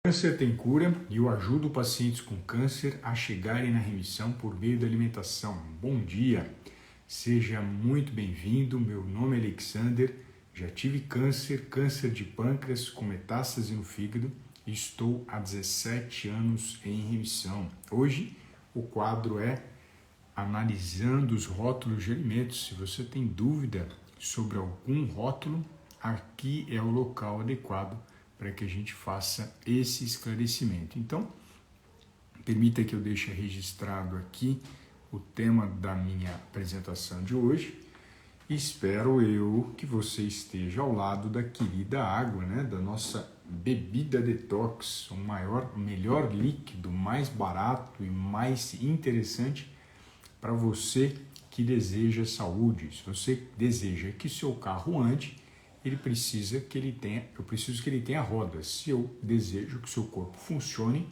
Câncer tem cura e eu ajudo pacientes com câncer a chegarem na remissão por meio da alimentação. Bom dia, seja muito bem-vindo. Meu nome é Alexander, já tive câncer de pâncreas com metástase no fígado e estou há 17 anos em remissão. Hoje o quadro é analisando os rótulos de alimentos. Se você tem dúvida sobre algum rótulo, aqui é o local adequado para que a gente faça esse esclarecimento. Então, permita que eu deixe registrado aqui o tema da minha apresentação de hoje. Espero eu que você esteja ao lado da querida água, né? Da nossa bebida detox, o melhor líquido, mais barato e mais interessante para você que deseja saúde. Se você deseja que seu carro ande, eu preciso que ele tenha rodas. Se eu desejo que seu corpo funcione,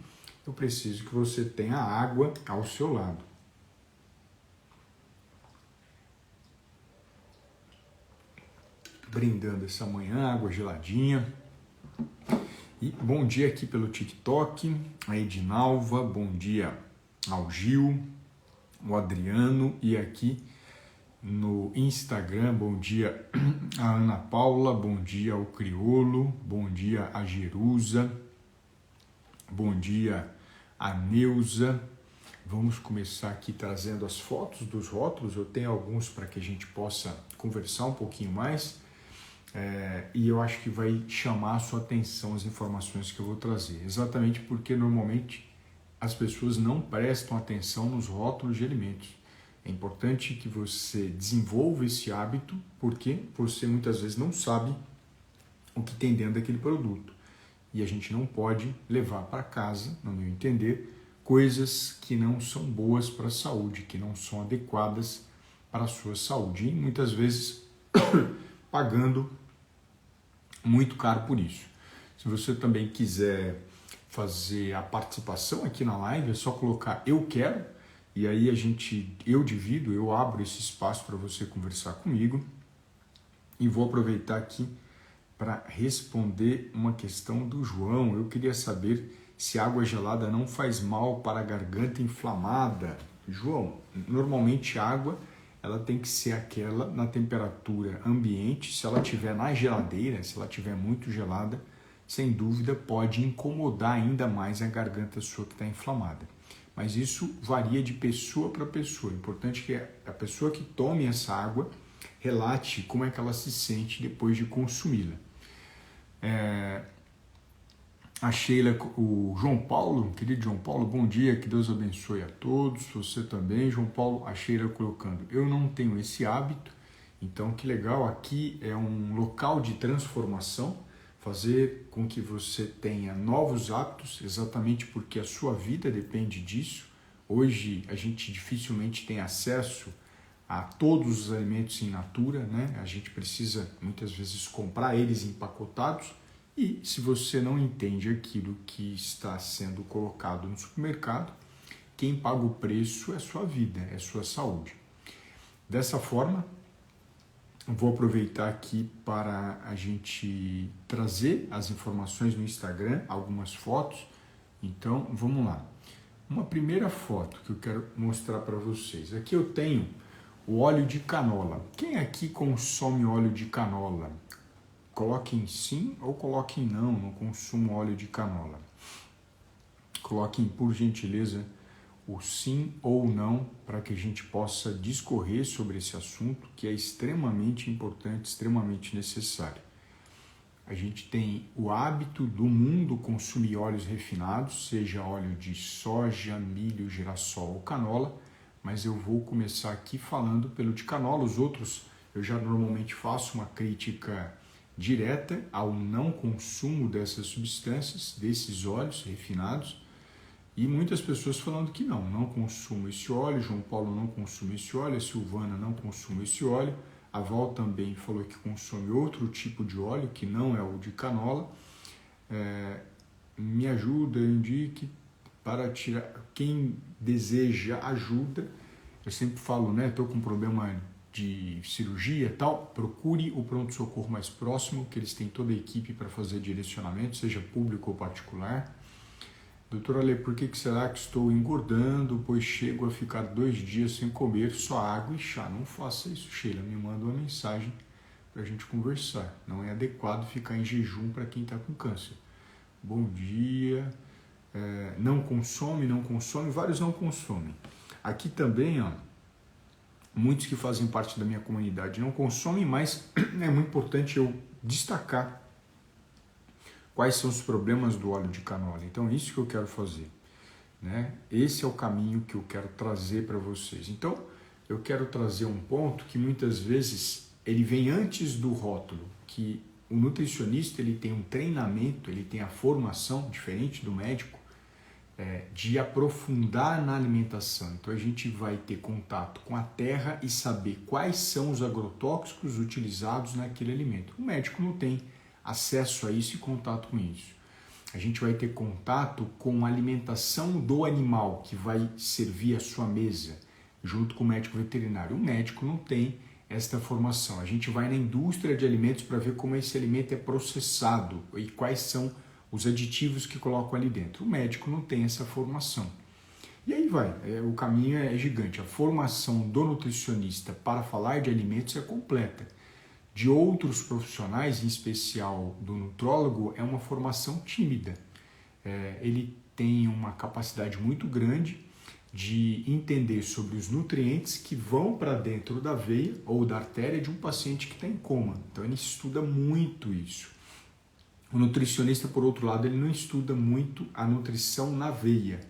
eu preciso que você tenha água ao seu lado. Brindando essa manhã, água geladinha. E bom dia aqui pelo TikTok, a Edinalva, bom dia ao Gil, o Adriano, e aqui no Instagram, bom dia a Ana Paula, bom dia ao Criolo, bom dia a Jerusa, bom dia a Neuza. Vamos começar aqui trazendo as fotos dos rótulos. Eu tenho alguns para que a gente possa conversar um pouquinho mais e eu acho que vai chamar a sua atenção as informações que eu vou trazer, exatamente porque normalmente as pessoas não prestam atenção nos rótulos de alimentos. É importante que você desenvolva esse hábito, porque você muitas vezes não sabe o que tem dentro daquele produto. E a gente não pode levar para casa, no meu entender, coisas que não são boas para a saúde, que não são adequadas para a sua saúde. E muitas vezes pagando muito caro por isso. Se você também quiser fazer a participação aqui na live, é só colocar "eu quero", e aí eu abro esse espaço para você conversar comigo e vou aproveitar aqui para responder uma questão do João. Eu queria saber se água gelada não faz mal para a garganta inflamada. João, normalmente a água ela tem que ser aquela na temperatura ambiente. Se ela estiver na geladeira, se ela estiver muito gelada, sem dúvida pode incomodar ainda mais a garganta sua que está inflamada. Mas isso varia de pessoa para pessoa. O importante é que a pessoa que tome essa água relate como é que ela se sente depois de consumi-la. A Sheila, o João Paulo, querido João Paulo, bom dia, que Deus abençoe a todos, você também, João Paulo. A Sheila colocando, eu não tenho esse hábito, então que legal, aqui é um local de transformação, fazer com que você tenha novos hábitos, exatamente porque a sua vida depende disso. Hoje a gente dificilmente tem acesso a todos os alimentos in natura, né? A gente precisa muitas vezes comprar eles empacotados, e se você não entende aquilo que está sendo colocado no supermercado, quem paga o preço é sua vida, é sua saúde. Dessa forma, vou aproveitar aqui para a gente trazer as informações no Instagram, algumas fotos. Então, vamos lá. Uma primeira foto que eu quero mostrar para vocês. Aqui eu tenho o óleo de canola. Quem aqui consome óleo de canola? Coloque em sim ou coloque em não consumo óleo de canola. Coloquem, por gentileza, o sim ou não, para que a gente possa discorrer sobre esse assunto que é extremamente importante, extremamente necessário. A gente tem o hábito do mundo consumir óleos refinados, seja óleo de soja, milho, girassol ou canola, mas eu vou começar aqui falando pelo de canola. Os outros eu já normalmente faço uma crítica direta ao não consumo dessas substâncias, desses óleos refinados. E muitas pessoas falando que não consumo esse óleo, João Paulo não consome esse óleo, a Silvana não consome esse óleo, a Val também falou que consome outro tipo de óleo, que não é o de canola. Me ajuda, indique para tirar, quem deseja ajuda. Eu sempre falo, né, estou com problema de cirurgia e tal, procure o pronto-socorro mais próximo, que eles têm toda a equipe para fazer direcionamento, seja público ou particular. Doutor Ale, por que será que estou engordando, pois chego a ficar 2 dias sem comer só água e chá? Não faça isso, Sheila. Me manda uma mensagem para a gente conversar. Não é adequado ficar em jejum para quem está com câncer. Bom dia. Não consome, vários não consomem. Aqui também, ó, muitos que fazem parte da minha comunidade não consomem, mas é muito importante eu destacar quais são os problemas do óleo de canola. Então, é isso que eu quero fazer, né? Esse é o caminho que eu quero trazer para vocês. Então, eu quero trazer um ponto que muitas vezes ele vem antes do rótulo, que o nutricionista ele tem um treinamento, ele tem a formação, diferente do médico, de aprofundar na alimentação. Então, a gente vai ter contato com a terra e saber quais são os agrotóxicos utilizados naquele alimento. O médico não tem acesso a isso e contato com isso. A gente vai ter contato com a alimentação do animal que vai servir a sua mesa, junto com o médico veterinário. O médico não tem esta formação. A gente vai na indústria de alimentos para ver como esse alimento é processado e quais são os aditivos que colocam ali dentro. O médico não tem essa formação. E aí vai, o caminho é gigante. A formação do nutricionista para falar de alimentos é completa. De outros profissionais, em especial do nutrólogo, é uma formação tímida. Ele tem uma capacidade muito grande de entender sobre os nutrientes que vão para dentro da veia ou da artéria de um paciente que está em coma. Então ele estuda muito isso. O nutricionista, por outro lado, ele não estuda muito a nutrição na veia,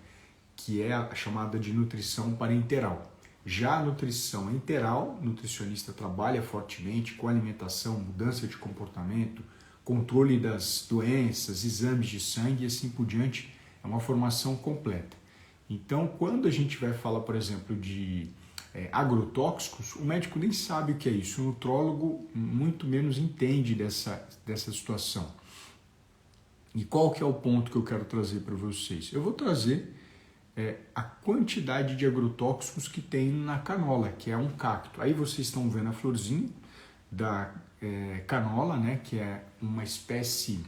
que é a chamada de nutrição parenteral. Já a nutrição enteral, o nutricionista trabalha fortemente com alimentação, mudança de comportamento, controle das doenças, exames de sangue e assim por diante. É uma formação completa. Então, quando a gente vai falar, por exemplo, de agrotóxicos, o médico nem sabe o que é isso. O nutrólogo muito menos entende dessa situação. E qual que é o ponto que eu quero trazer para vocês? Eu vou trazer a quantidade de agrotóxicos que tem na canola, que é um cacto. Aí vocês estão vendo a florzinha da canola, né, que é uma espécie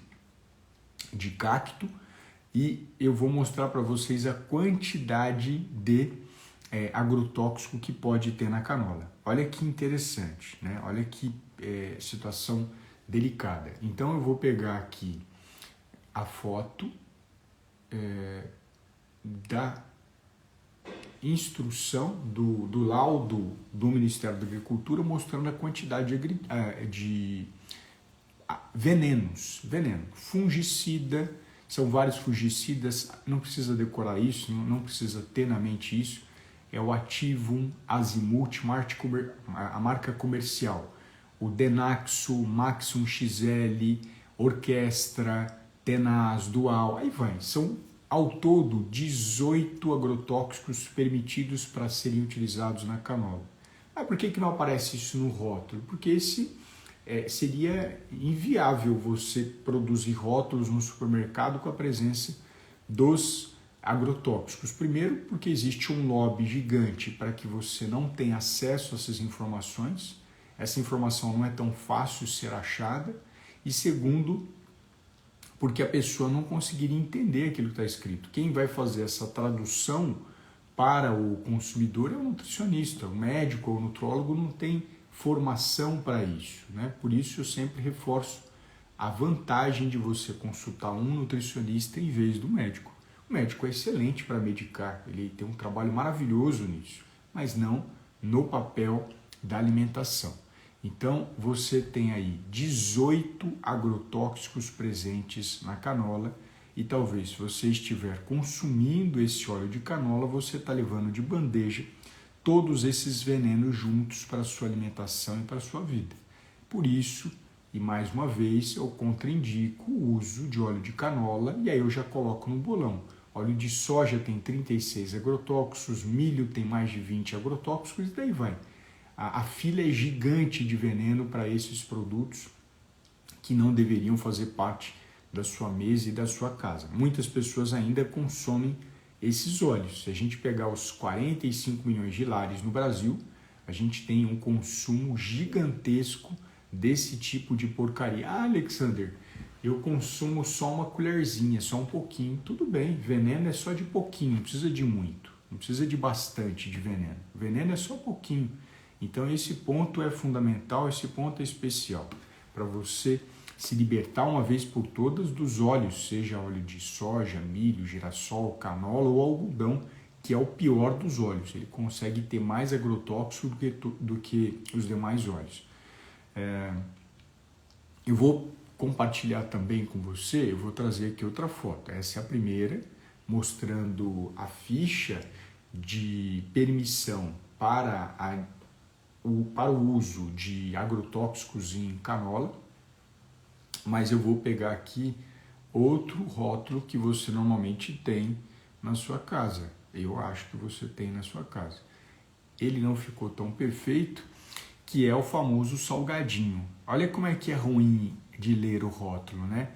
de cacto, e eu vou mostrar para vocês a quantidade de agrotóxico que pode ter na canola. Olha que interessante, né? Olha que situação delicada. Então eu vou pegar aqui a foto da instrução do laudo do Ministério da Agricultura mostrando a quantidade de venenos, fungicida, são vários fungicidas, não precisa decorar isso, não precisa ter na mente isso, é o Ativum, Azimuth, a marca comercial, o Denaxo, Maxum XL, Orquestra, Tenaz, Dual, aí vai, são ao todo 18 agrotóxicos permitidos para serem utilizados na canola. Por que não aparece isso no rótulo? Porque seria inviável você produzir rótulos no supermercado com a presença dos agrotóxicos. Primeiro, porque existe um lobby gigante para que você não tenha acesso a essas informações. Essa informação não é tão fácil ser achada. E segundo, porque a pessoa não conseguiria entender aquilo que está escrito. Quem vai fazer essa tradução para o consumidor é o nutricionista, o médico ou o nutrólogo não tem formação para isso, né? Por isso eu sempre reforço a vantagem de você consultar um nutricionista em vez do médico. O médico é excelente para medicar, ele tem um trabalho maravilhoso nisso, mas não no papel da alimentação. Então, você tem aí 18 agrotóxicos presentes na canola e talvez se você estiver consumindo esse óleo de canola, você está levando de bandeja todos esses venenos juntos para a sua alimentação e para a sua vida. Por isso, e mais uma vez, eu contraindico o uso de óleo de canola e aí eu já coloco no bolão. Óleo de soja tem 36 agrotóxicos, milho tem mais de 20 agrotóxicos e daí vai. A fila é gigante de veneno para esses produtos que não deveriam fazer parte da sua mesa e da sua casa. Muitas pessoas ainda consomem esses óleos. Se a gente pegar os 45 milhões de lares no Brasil, a gente tem um consumo gigantesco desse tipo de porcaria. Alexander, eu consumo só uma colherzinha, só um pouquinho, tudo bem, veneno é só de pouquinho, não precisa de muito, não precisa de bastante de veneno, veneno é só pouquinho. Então esse ponto é fundamental, esse ponto é especial, para você se libertar uma vez por todas dos óleos, seja óleo de soja, milho, girassol, canola ou algodão, que é o pior dos óleos, ele consegue ter mais agrotóxico do que os demais óleos. Eu vou compartilhar também com você, eu vou trazer aqui outra foto, essa é a primeira, mostrando a ficha de permissão para o uso de agrotóxicos em canola, mas eu vou pegar aqui outro rótulo que você normalmente tem na sua casa, eu acho que você tem na sua casa. Ele não ficou tão perfeito, que é o famoso salgadinho. Olha como é que é ruim de ler o rótulo, né?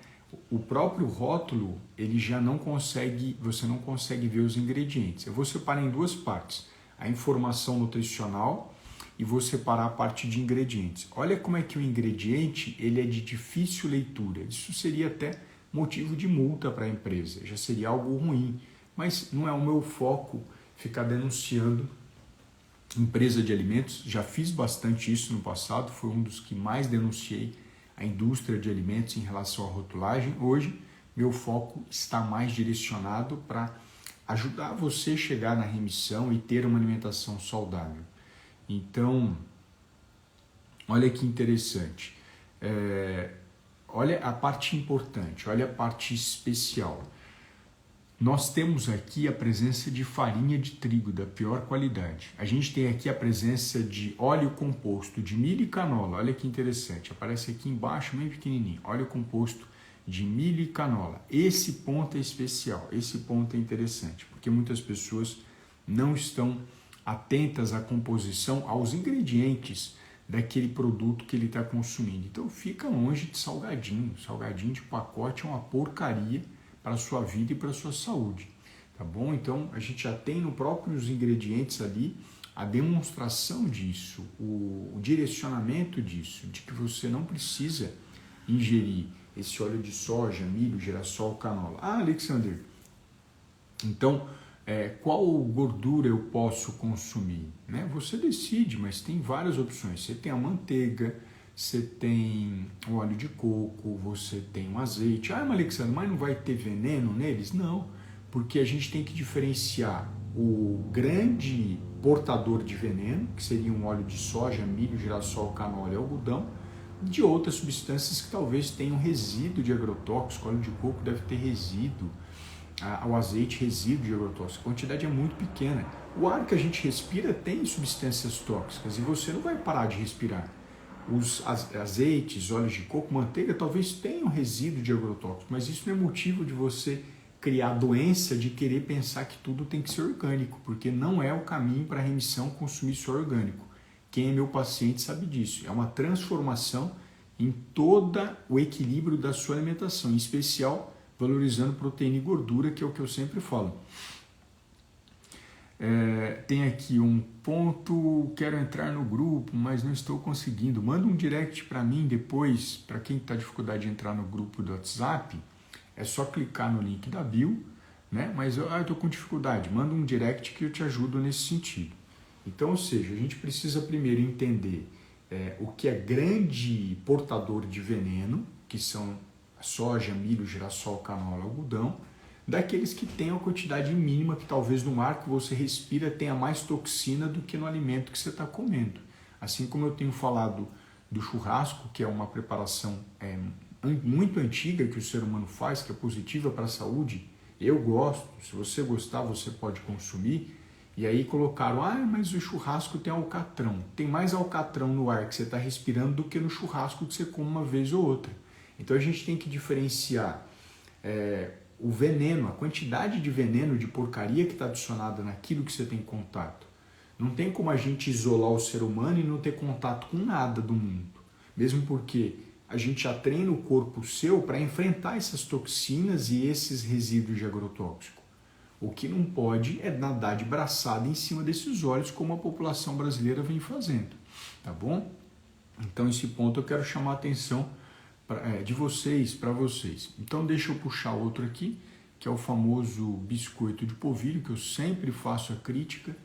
O próprio rótulo, ele já não consegue, você não consegue ver os ingredientes. Eu vou separar em duas partes, a informação nutricional e vou separar a parte de ingredientes. Olha como é que o ingrediente, ele é de difícil leitura. Isso seria até motivo de multa para a empresa, já seria algo ruim, mas não é o meu foco ficar denunciando empresa de alimentos. Já fiz bastante isso no passado, foi um dos que mais denunciei a indústria de alimentos em relação à rotulagem. Hoje, meu foco está mais direcionado para ajudar você a chegar na remissão e ter uma alimentação saudável. Então, olha que interessante. Olha a parte importante, olha a parte especial. Nós temos aqui a presença de farinha de trigo da pior qualidade. A gente tem aqui a presença de óleo composto de milho e canola. Olha que interessante, aparece aqui embaixo bem pequenininho. Óleo composto de milho e canola. Esse ponto é especial, esse ponto é interessante, porque muitas pessoas não estão atentas à composição, aos ingredientes daquele produto que ele está consumindo. Então fica longe de salgadinho. Salgadinho de pacote é uma porcaria para a sua vida e para a sua saúde, tá bom? Então a gente já tem no próprios ingredientes ali a demonstração disso, o direcionamento disso, de que você não precisa ingerir esse óleo de soja, milho, girassol, canola. Ah, Alexander, então qual gordura eu posso consumir? Né? Você decide, mas tem várias opções. Você tem a manteiga, você tem o óleo de coco, você tem o azeite. Ah, Alexandre, mas não vai ter veneno neles? Não, porque a gente tem que diferenciar o grande portador de veneno, que seria um óleo de soja, milho, girassol, canola e algodão, de outras substâncias que talvez tenham resíduo de agrotóxico. O óleo de coco deve ter resíduo, o azeite resíduo de agrotóxico. A quantidade é muito pequena. O ar que a gente respira tem substâncias tóxicas e você não vai parar de respirar. Os azeites, óleos de coco, manteiga talvez tenham resíduo de agrotóxico, mas isso não é motivo de você criar doença de querer pensar que tudo tem que ser orgânico, porque não é o caminho para a remissão consumir só orgânico. Quem é meu paciente sabe disso. É uma transformação em todo o equilíbrio da sua alimentação, em especial valorizando proteína e gordura, que é o que eu sempre falo. Tem aqui um ponto, quero entrar no grupo, mas não estou conseguindo. Manda um direct para mim depois, para quem está com dificuldade de entrar no grupo do WhatsApp, é só clicar no link da bio, né? Mas eu estou com dificuldade, manda um direct que eu te ajudo nesse sentido. Então, ou seja, a gente precisa primeiro entender o que é grande portador de veneno, que são soja, milho, girassol, canola, algodão, daqueles que têm a quantidade mínima, que talvez no ar que você respira tenha mais toxina do que no alimento que você está comendo. Assim como eu tenho falado do churrasco, que é uma preparação muito antiga que o ser humano faz, que é positiva para a saúde, eu gosto, se você gostar você pode consumir, e aí colocaram, mas o churrasco tem alcatrão. Tem mais alcatrão no ar que você está respirando do que no churrasco que você come uma vez ou outra. Então a gente tem que diferenciar o veneno, a quantidade de veneno, de porcaria que está adicionada naquilo que você tem contato. Não tem como a gente isolar o ser humano e não ter contato com nada do mundo. Mesmo porque a gente já treina o corpo seu para enfrentar essas toxinas e esses resíduos de agrotóxico. O que não pode é nadar de braçada em cima desses óleos, como a população brasileira vem fazendo, tá bom? Então esse ponto eu quero chamar a atenção de vocês para vocês. Então deixa eu puxar outro aqui, que é o famoso biscoito de polvilho, que eu sempre faço a crítica.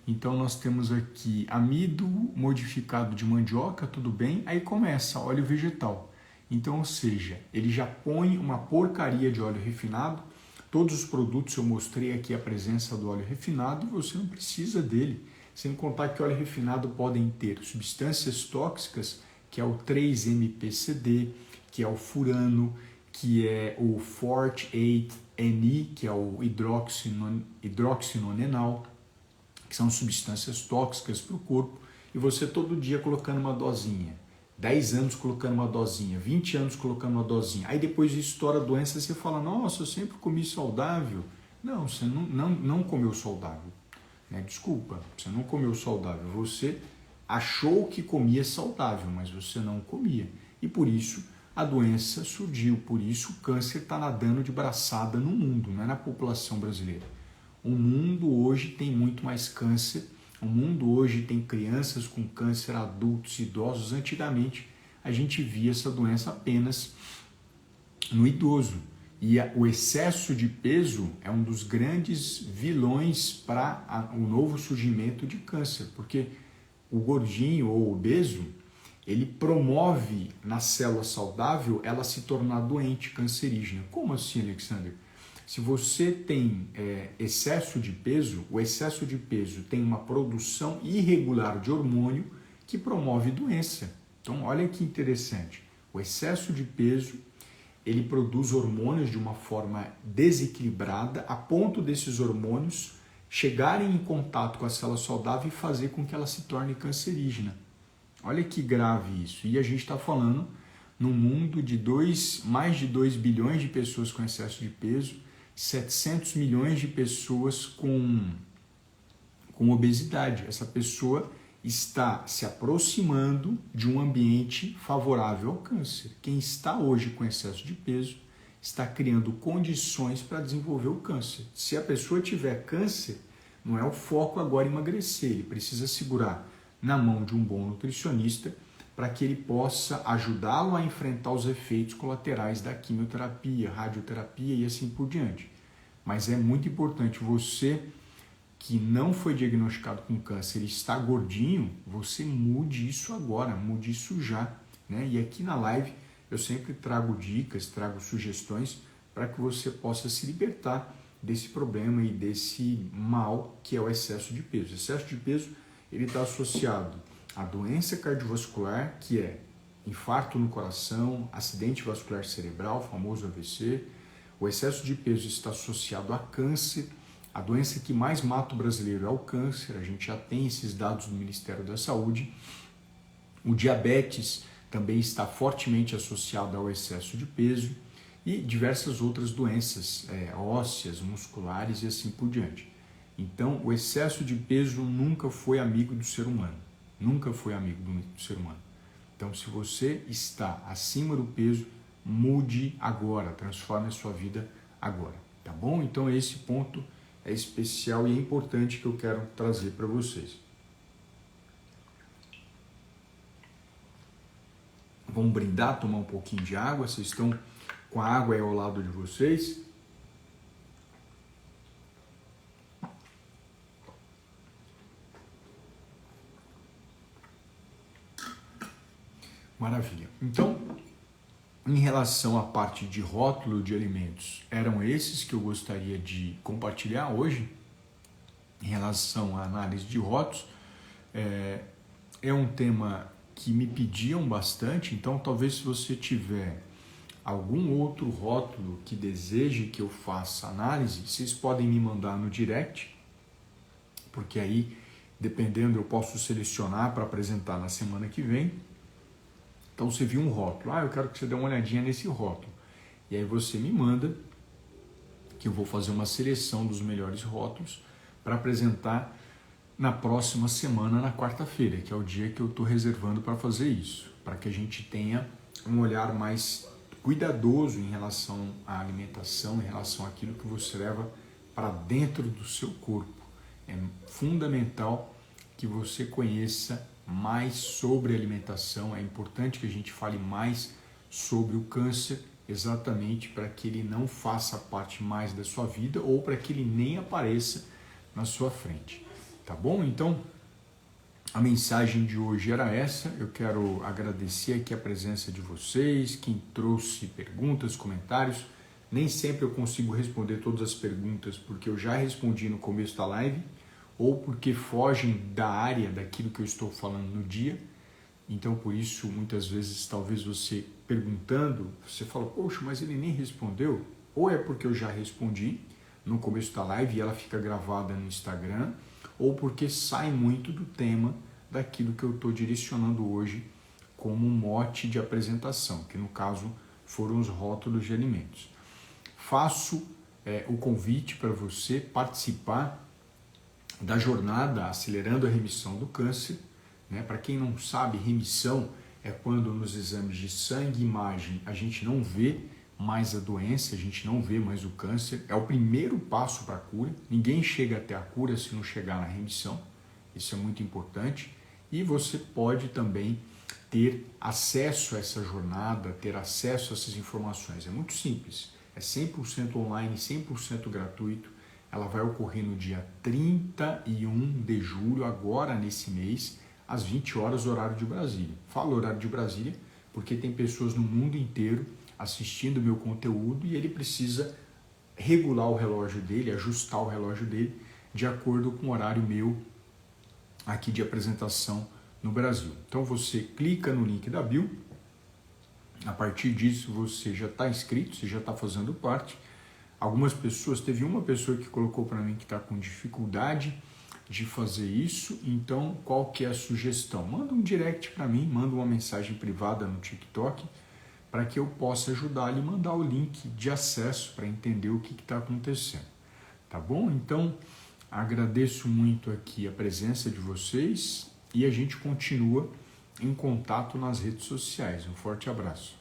Então nós temos aqui amido modificado de mandioca, tudo bem, aí começa óleo vegetal. Então, ou seja, ele já põe uma porcaria de óleo refinado. Todos os produtos eu mostrei aqui a presença do óleo refinado e você não precisa dele. Sem contar que óleo refinado podem ter substâncias tóxicas, que é o 3-MPCD, que é o furano, que é o Forte-8-NI, que é o hidroxinonenal, que são substâncias tóxicas para o corpo, e você todo dia colocando uma dosinha, 10 anos colocando uma dosinha, 20 anos colocando uma dosinha, aí depois estoura a doença, você fala, nossa, eu sempre comi saudável. Não, você não comeu saudável, né? Desculpa, você não comeu saudável, você achou que comia saudável, mas você não comia, e por isso a doença surgiu, por isso o câncer está nadando de braçada no mundo, não é na população brasileira. O mundo hoje tem muito mais câncer, o mundo hoje tem crianças com câncer, adultos, idosos. Antigamente a gente via essa doença apenas no idoso. E o excesso de peso é um dos grandes vilões para o novo surgimento de câncer, porque o gordinho ou obeso, ele promove na célula saudável ela se tornar doente, cancerígena. Como assim, Alexander? Se você tem excesso de peso, o excesso de peso tem uma produção irregular de hormônio que promove doença. Então, olha que interessante. O excesso de peso, ele produz hormônios de uma forma desequilibrada, a ponto desses hormônios chegarem em contato com a célula saudável e fazer com que ela se torne cancerígena. Olha que grave isso. E a gente está falando num mundo de mais de 2 bilhões de pessoas com excesso de peso, 700 milhões de pessoas com obesidade. Essa pessoa está se aproximando de um ambiente favorável ao câncer. Quem está hoje com excesso de peso está criando condições para desenvolver o câncer. Se a pessoa tiver câncer, não é o foco agora emagrecer, ele precisa segurar na mão de um bom nutricionista para que ele possa ajudá-lo a enfrentar os efeitos colaterais da quimioterapia, radioterapia e assim por diante. Mas é muito importante você que não foi diagnosticado com câncer e está gordinho, você mude isso agora, mude isso já, né? E aqui na live eu sempre trago dicas, trago sugestões para que você possa se libertar desse problema e desse mal que é o excesso de peso. O excesso de peso ele está associado a doença cardiovascular, que é infarto no coração, acidente vascular cerebral, famoso AVC. O excesso de peso está associado a câncer. A doença que mais mata o brasileiro é o câncer, a gente já tem esses dados do Ministério da Saúde. O diabetes também está fortemente associado ao excesso de peso e diversas outras doenças ósseas, musculares e assim por diante. Então, o excesso de peso nunca foi amigo do ser humano. Nunca foi amigo do ser humano. Então, se você está acima do peso, mude agora, transforme a sua vida agora, tá bom? Então, esse ponto é especial e é importante que eu quero trazer para vocês. Vamos brindar, tomar um pouquinho de água. Vocês estão com a água aí ao lado de vocês. Maravilha. Então, em relação à parte de rótulo de alimentos, eram esses que eu gostaria de compartilhar hoje. Em relação à análise de rótulos, é um tema que me pediam bastante, então talvez se você tiver algum outro rótulo que deseje que eu faça análise, vocês podem me mandar no direct, porque aí, dependendo, eu posso selecionar para apresentar na semana que vem. Então você viu um rótulo, eu quero que você dê uma olhadinha nesse rótulo. E aí você me manda, que eu vou fazer uma seleção dos melhores rótulos para apresentar na próxima semana, na quarta-feira, que é o dia que eu estou reservando para fazer isso, para que a gente tenha um olhar mais cuidadoso em relação à alimentação, em relação àquilo que você leva para dentro do seu corpo. É fundamental que você conheça mais sobre alimentação, é importante que a gente fale mais sobre o câncer, exatamente para que ele não faça parte mais da sua vida ou para que ele nem apareça na sua frente. Tá bom? Então, a mensagem de hoje era essa. Eu quero agradecer aqui a presença de vocês, quem trouxe perguntas, comentários. Nem sempre eu consigo responder todas as perguntas porque eu já respondi no começo da live ou porque fogem da área daquilo que eu estou falando no dia. Então, por isso, muitas vezes, talvez você perguntando, você fala, poxa, mas ele nem respondeu. Ou é porque eu já respondi no começo da live e ela fica gravada no Instagram, ou porque sai muito do tema daquilo que eu estou direcionando hoje como mote de apresentação, que no caso foram os rótulos de alimentos. Faço o convite para você participar da jornada Acelerando a Remissão do Câncer. Né? Para quem não sabe, remissão é quando nos exames de sangue e imagem a gente não vê mais a doença, a gente não vê mais o câncer. É o primeiro passo para a cura. Ninguém chega até a cura se não chegar na remissão. Isso é muito importante. E você pode também ter acesso a essa jornada, ter acesso a essas informações. É muito simples. É 100% online, 100% gratuito. Ela vai ocorrer no dia 31 de julho, agora nesse mês, às 20 horas, horário de Brasília. Falo horário de Brasília porque tem pessoas no mundo inteiro assistindo o meu conteúdo e ele precisa regular o relógio dele, ajustar o relógio dele de acordo com o horário meu aqui de apresentação no Brasil. Então você clica no link da bio, a partir disso você já está inscrito, você já está fazendo parte. Algumas pessoas, teve uma pessoa que colocou para mim que está com dificuldade de fazer isso, então qual que é a sugestão? Manda um direct para mim, manda uma mensagem privada no TikTok para que eu possa ajudar ele a mandar o link de acesso para entender o que está acontecendo. Tá bom? Então, agradeço muito aqui a presença de vocês e a gente continua em contato nas redes sociais. Um forte abraço.